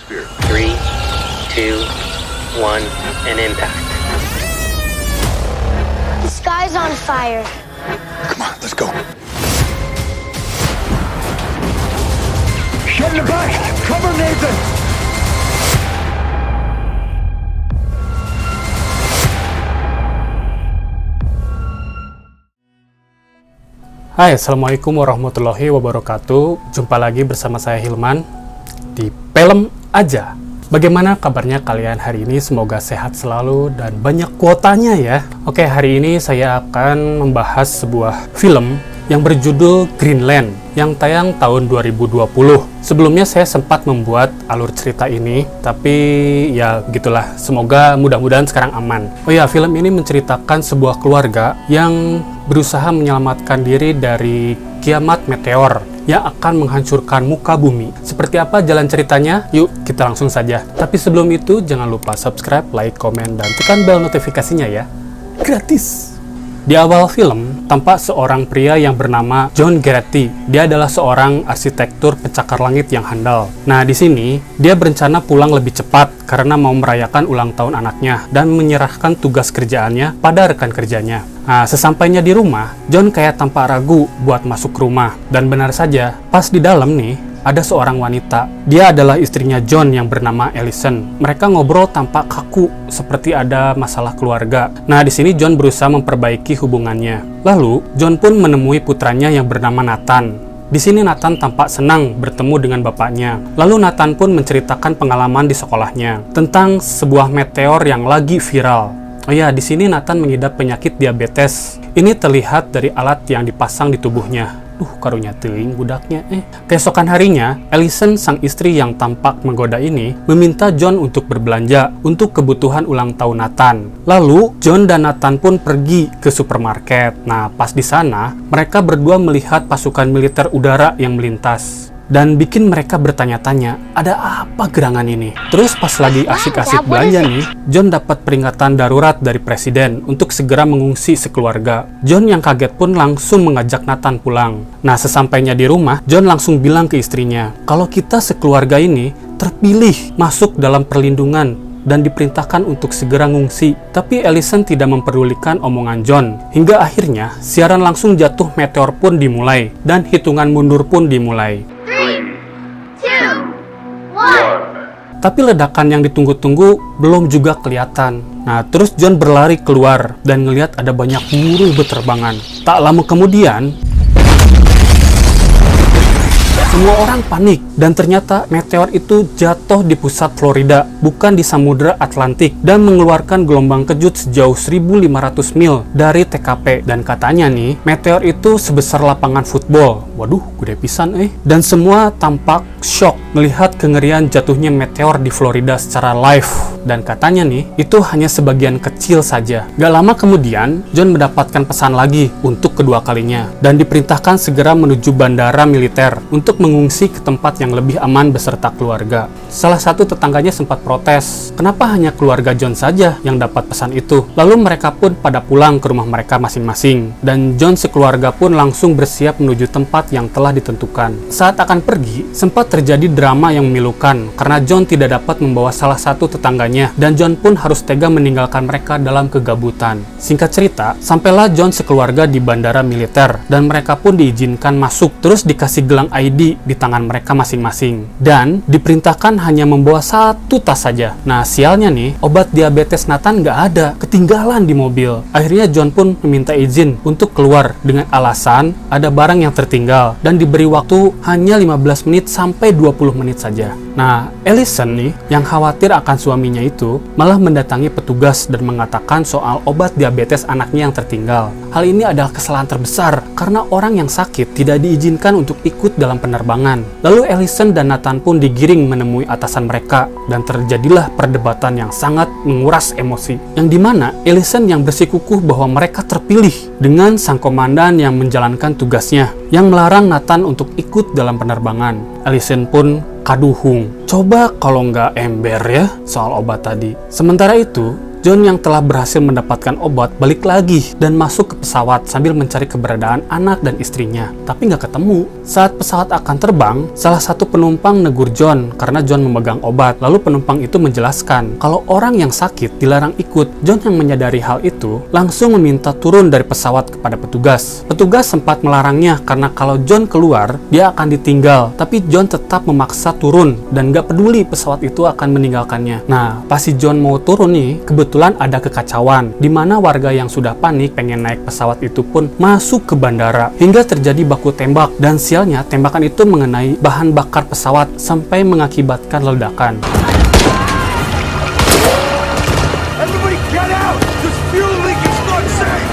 3, 2, 1, and impact. The sky's on fire. Come on, let's go. Get in the back! Cover Nathan! Hai, Assalamualaikum warahmatullahi wabarakatuh. Jumpa lagi bersama saya Hilman di Film Aja. Bagaimana kabarnya kalian hari ini? Semoga sehat selalu dan banyak kuotanya ya. Oke, hari ini saya akan membahas sebuah film yang berjudul Greenland yang tayang tahun 2020. Sebelumnya saya sempat membuat alur cerita ini, tapi ya gitulah. Semoga mudah-mudahan sekarang aman. Oh ya, film ini menceritakan sebuah keluarga yang berusaha menyelamatkan diri dari kiamat meteor yang akan menghancurkan muka bumi. Seperti apa jalan ceritanya? Yuk kita langsung saja. Tapi sebelum itu jangan lupa subscribe, like, komen, dan tekan bel notifikasinya ya. Gratis! Di awal film, tampak seorang pria yang bernama John Garrity. Dia adalah seorang arsitektur pencakar langit yang handal. Nah, di sini, dia berencana pulang lebih cepat karena mau merayakan ulang tahun anaknya dan menyerahkan tugas kerjaannya pada rekan kerjanya. Nah, sesampainya di rumah, John kayak tampak ragu buat masuk ke rumah. Dan benar saja, pas di dalam nih, ada seorang wanita. Dia adalah istrinya John yang bernama Allison. Mereka ngobrol tampak kaku, seperti ada masalah keluarga. Nah, di sini John berusaha memperbaiki hubungannya. Lalu, John pun menemui putranya yang bernama Nathan. Di sini Nathan tampak senang bertemu dengan bapaknya. Lalu Nathan pun menceritakan pengalaman di sekolahnya tentang sebuah meteor yang lagi viral. Oh ya, di sini Nathan mengidap penyakit diabetes. Ini terlihat dari alat yang dipasang di tubuhnya. Karunya teuing budaknya. Keesokan harinya, Allison, sang istri yang tampak menggoda ini, meminta John untuk berbelanja untuk kebutuhan ulang tahun Nathan. Lalu, John dan Nathan pun pergi ke supermarket. Nah, pas di sana, mereka berdua melihat pasukan militer udara yang melintas. Dan bikin mereka bertanya-tanya, ada apa gerangan ini? Terus pas lagi asik-asik belanja nih, John dapat peringatan darurat dari presiden untuk segera mengungsi sekeluarga. John yang kaget pun langsung mengajak Nathan pulang. Nah, sesampainya di rumah, John langsung bilang ke istrinya, kalau kita sekeluarga ini terpilih masuk dalam perlindungan dan diperintahkan untuk segera ngungsi. Tapi Allison tidak memperdulikan omongan John. Hingga akhirnya, siaran langsung jatuh meteor pun dimulai, dan hitungan mundur pun dimulai. Tapi ledakan yang ditunggu-tunggu belum juga kelihatan. Nah, terus John berlari keluar dan ngelihat ada banyak burung berterbangan. Tak lama kemudian, semua orang panik dan ternyata meteor itu jatuh di pusat Florida, bukan di Samudra Atlantik, dan mengeluarkan gelombang kejut sejauh 1.500 mil dari TKP. Dan katanya nih, meteor itu sebesar lapangan football. Waduh, gede pisan Dan semua tampak shock melihat kengerian jatuhnya meteor di Florida secara live. Dan katanya nih, itu hanya sebagian kecil saja. Gak lama kemudian, John mendapatkan pesan lagi untuk kedua kalinya dan diperintahkan segera menuju bandara militer untuk mengungsi ke tempat yang lebih aman beserta keluarga. Salah satu tetangganya sempat protes, kenapa hanya keluarga John saja yang dapat pesan itu? Lalu mereka pun pada pulang ke rumah mereka masing-masing. Dan John sekeluarga pun langsung bersiap menuju tempat yang telah ditentukan. Saat akan pergi, sempat terjadi drama yang memilukan karena John tidak dapat membawa salah satu tetangganya dan John pun harus tega meninggalkan mereka dalam kegabutan. Singkat cerita, sampailah John sekeluarga di bandara militer dan mereka pun diizinkan masuk, terus dikasih gelang ID di tangan mereka masing-masing dan diperintahkan hanya membawa satu tas saja. Nah, sialnya nih, obat diabetes Nathan nggak ada, ketinggalan di mobil. Akhirnya John pun meminta izin untuk keluar dengan alasan ada barang yang tertinggal dan diberi waktu hanya 15 menit sampai 20 menit saja. Nah, Allison nih yang khawatir akan suaminya itu malah mendatangi petugas dan mengatakan soal obat diabetes anaknya yang tertinggal. Hal ini adalah kesalahan terbesar karena orang yang sakit tidak diizinkan untuk ikut dalam penerbangan. Lalu Allison dan Nathan pun digiring menemui atasan mereka dan terjadilah perdebatan yang sangat menguras emosi. Yang dimana Allison yang bersikukuh bahwa mereka terpilih dengan sang komandan yang menjalankan tugasnya yang melarang Nathan untuk ikut dalam penerbangan. Allison pun kaduhung. Coba kalau nggak ember ya soal obat tadi. Sementara itu, John yang telah berhasil mendapatkan obat balik lagi dan masuk ke pesawat sambil mencari keberadaan anak dan istrinya. Tapi nggak ketemu. Saat pesawat akan terbang, salah satu penumpang negur John karena John memegang obat. Lalu penumpang itu menjelaskan kalau orang yang sakit dilarang ikut. John yang menyadari hal itu langsung meminta turun dari pesawat kepada petugas. Petugas sempat melarangnya karena kalau John keluar, dia akan ditinggal. Tapi John tetap memaksa turun dan nggak peduli pesawat itu akan meninggalkannya. Nah, pas si John mau turun nih, kebetulan ada kekacauan di mana warga yang sudah panik pengen naik pesawat itu pun masuk ke bandara hingga terjadi baku tembak, dan sialnya tembakan itu mengenai bahan bakar pesawat sampai mengakibatkan ledakan. Everybody get out! This fuel leak is not safe!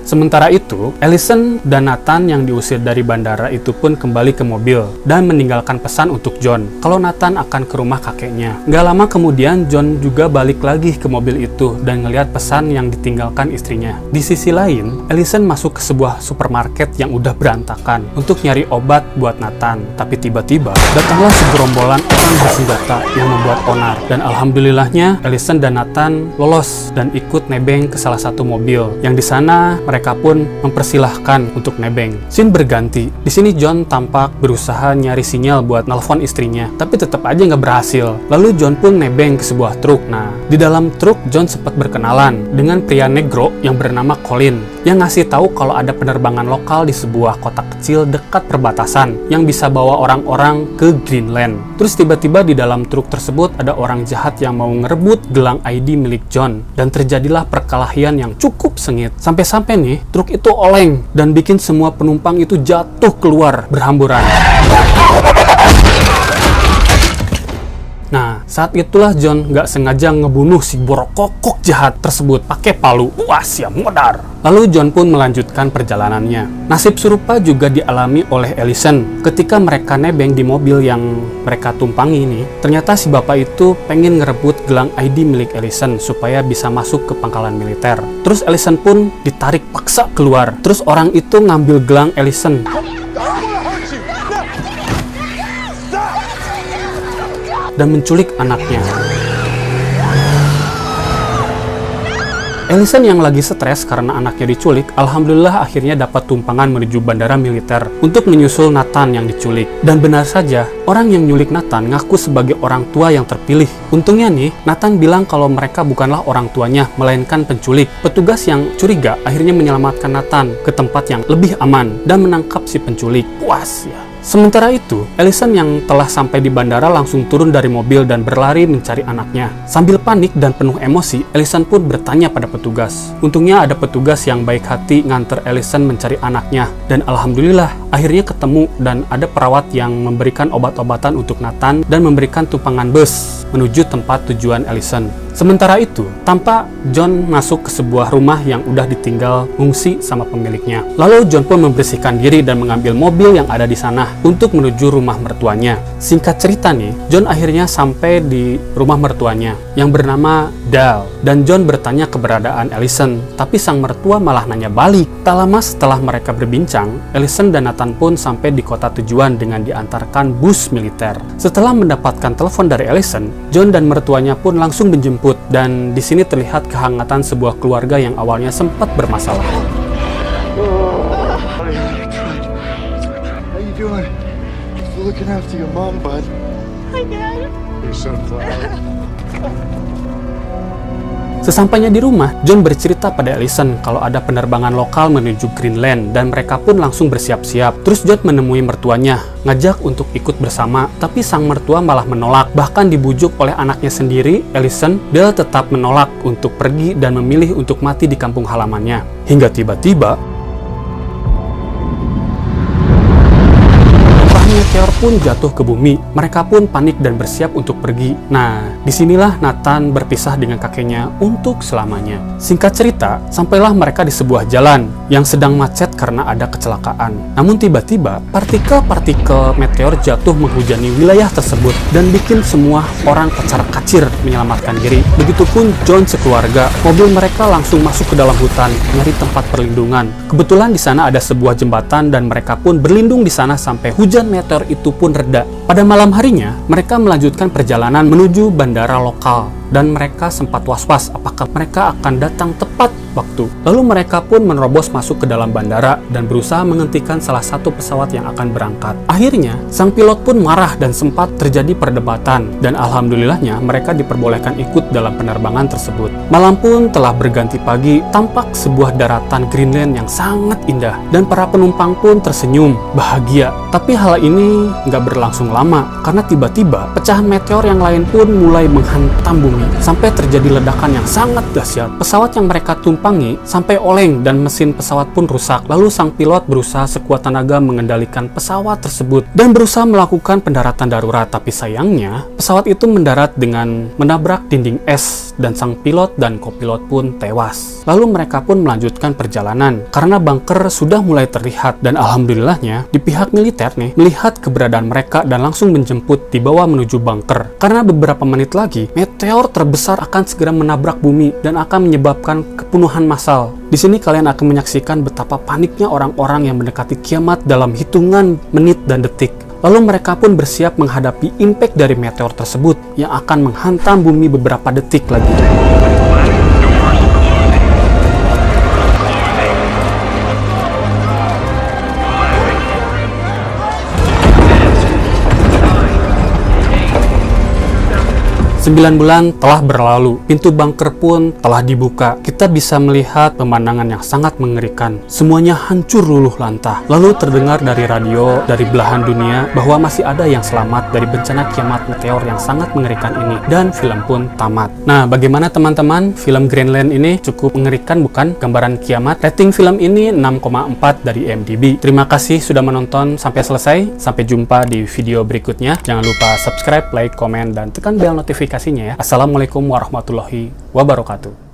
Sementara itu, Allison dan Nathan yang diusir dari bandara itu pun kembali ke mobil dan meninggalkan pesan untuk John kalau Nathan akan ke rumah kakeknya. Gak lama kemudian, John juga balik lagi ke mobil itu dan ngeliat pesan yang ditinggalkan istrinya. Di sisi lain, Allison masuk ke sebuah supermarket yang udah berantakan untuk nyari obat buat Nathan. Tapi tiba-tiba, datanglah segerombolan orang bersenjata yang membuat onar. Dan alhamdulillahnya, Allison dan Nathan lolos dan ikut nebeng ke salah satu mobil. Yang di sana, mereka pun mempersilahkan untuk nebeng. Scene berganti. Di sini John tampak berusaha nyari sinyal buat nelpon istrinya, tapi tetap aja nggak berhasil. Lalu John pun nebeng ke sebuah truk. Nah, di dalam truk John sempat berkenalan dengan pria negro yang bernama Colin, yang ngasih tahu kalau ada penerbangan lokal di sebuah kota kecil dekat perbatasan yang bisa bawa orang-orang ke Greenland. Terus tiba-tiba di dalam truk tersebut ada orang jahat yang mau ngerebut gelang ID milik John, dan terjadilah perkelahian yang cukup sengit. Sampai-sampai nih, truk itu oleng dan bikin semua penumpang itu jatuh keluar berhamburan. Nah, saat itulah John nggak sengaja ngebunuh si borokokok jahat tersebut pakai palu. Wah, siap modar. Lalu John pun melanjutkan perjalanannya. Nasib serupa juga dialami oleh Allison ketika mereka nebeng di mobil yang mereka tumpangi ini. Ternyata si bapak itu pengen ngerebut gelang ID milik Allison supaya bisa masuk ke pangkalan militer. Terus Allison pun ditarik paksa keluar. Terus orang itu ngambil gelang Allison dan menculik anaknya. Allison yang lagi stres karena anaknya diculik, alhamdulillah akhirnya dapat tumpangan menuju bandara militer untuk menyusul Nathan yang diculik. Dan benar saja, orang yang nyulik Nathan ngaku sebagai orang tua yang terpilih. Untungnya nih, Nathan bilang kalau mereka bukanlah orang tuanya, melainkan penculik. Petugas yang curiga akhirnya menyelamatkan Nathan ke tempat yang lebih aman dan menangkap si penculik. Puas ya. Sementara itu, Allison yang telah sampai di bandara langsung turun dari mobil dan berlari mencari anaknya. Sambil panik dan penuh emosi, Allison pun bertanya pada petugas. Untungnya ada petugas yang baik hati nganter Allison mencari anaknya. Dan alhamdulillah, akhirnya ketemu dan ada perawat yang memberikan obat-obatan untuk Nathan dan memberikan tumpangan bus menuju tempat tujuan Allison. Sementara itu, tampak John masuk ke sebuah rumah yang udah ditinggal ngungsi sama pemiliknya. Lalu John pun membersihkan diri dan mengambil mobil yang ada di sana untuk menuju rumah mertuanya. Singkat cerita nih, John akhirnya sampai di rumah mertuanya yang bernama Dal. Dan John bertanya keberadaan Allison, tapi sang mertua malah nanya balik. Tak lama setelah mereka berbincang, Allison dan Nathan pun sampai di kota tujuan dengan diantarkan bus militer. Setelah mendapatkan telepon dari Allison, John dan mertuanya pun langsung menjemput. Dan di sini terlihat kehangatan sebuah keluarga yang awalnya sempat bermasalah. How you doing? Still looking after your mom, bud. Hi, Dad. You're so proud. Sesampainya di rumah, John bercerita pada Allison kalau ada penerbangan lokal menuju Greenland dan mereka pun langsung bersiap-siap. Terus John menemui mertuanya, ngajak untuk ikut bersama, tapi sang mertua malah menolak. Bahkan dibujuk oleh anaknya sendiri, Allison, dia tetap menolak untuk pergi dan memilih untuk mati di kampung halamannya. Hingga tiba-tiba meteor pun jatuh ke bumi. Mereka pun panik dan bersiap untuk pergi. Nah, disinilah Nathan berpisah dengan kakeknya untuk selamanya. Singkat cerita, sampailah mereka di sebuah jalan yang sedang macet karena ada kecelakaan. Namun tiba-tiba, partikel-partikel meteor jatuh menghujani wilayah tersebut dan bikin semua orang kocar-kacir menyelamatkan diri. Begitupun John sekeluarga. Mobil mereka langsung masuk ke dalam hutan, nyari tempat perlindungan. Kebetulan di sana ada sebuah jembatan dan mereka pun berlindung di sana sampai hujan meteor itu pun reda. Pada malam harinya, mereka melanjutkan perjalanan menuju bandara lokal dan mereka sempat was-was apakah mereka akan datang tepat waktu. Lalu mereka pun menerobos masuk ke dalam bandara dan berusaha menghentikan salah satu pesawat yang akan berangkat. Akhirnya, sang pilot pun marah dan sempat terjadi perdebatan dan alhamdulillahnya mereka diperbolehkan ikut dalam penerbangan tersebut. Malam pun telah berganti pagi, tampak sebuah daratan Greenland yang sangat indah dan para penumpang pun tersenyum, bahagia. Tapi hal ini nggak berlangsung lama karena tiba-tiba pecahan meteor yang lain pun mulai menghantam bumi sampai terjadi ledakan yang sangat dahsyat. Pesawat yang mereka tumpangi sampai oleng dan mesin pesawat pun rusak. Lalu sang pilot berusaha sekuat tenaga mengendalikan pesawat tersebut dan berusaha melakukan pendaratan darurat. Tapi sayangnya pesawat itu mendarat dengan menabrak dinding es dan sang pilot dan kopilot pun tewas. Lalu mereka pun melanjutkan perjalanan karena bunker sudah mulai terlihat dan alhamdulillahnya di pihak militer nih melihat keberadaan mereka dan langsung menjemput dibawa menuju bunker. Karena beberapa menit lagi meteor terbesar akan segera menabrak bumi dan akan menyebabkan kepunuhan massal. Di sini kalian akan menyaksikan betapa paniknya orang-orang yang mendekati kiamat dalam hitungan menit dan detik. Lalu mereka pun bersiap menghadapi impact dari meteor tersebut yang akan menghantam bumi beberapa detik lagi. 9 bulan telah berlalu, pintu bunker pun telah dibuka. Kita bisa melihat pemandangan yang sangat mengerikan. Semuanya hancur luluh lantah. Lalu terdengar dari radio, dari belahan dunia, bahwa masih ada yang selamat dari bencana kiamat meteor yang sangat mengerikan ini. Dan film pun tamat. Nah, bagaimana teman-teman? Film Greenland ini cukup mengerikan bukan? Gambaran kiamat. Rating film ini 6,4 dari IMDb. Terima kasih sudah menonton sampai selesai. Sampai jumpa di video berikutnya. Jangan lupa subscribe, like, komen, dan tekan bel notifikasinya ya. Assalamualaikum warahmatullahi wabarakatuh.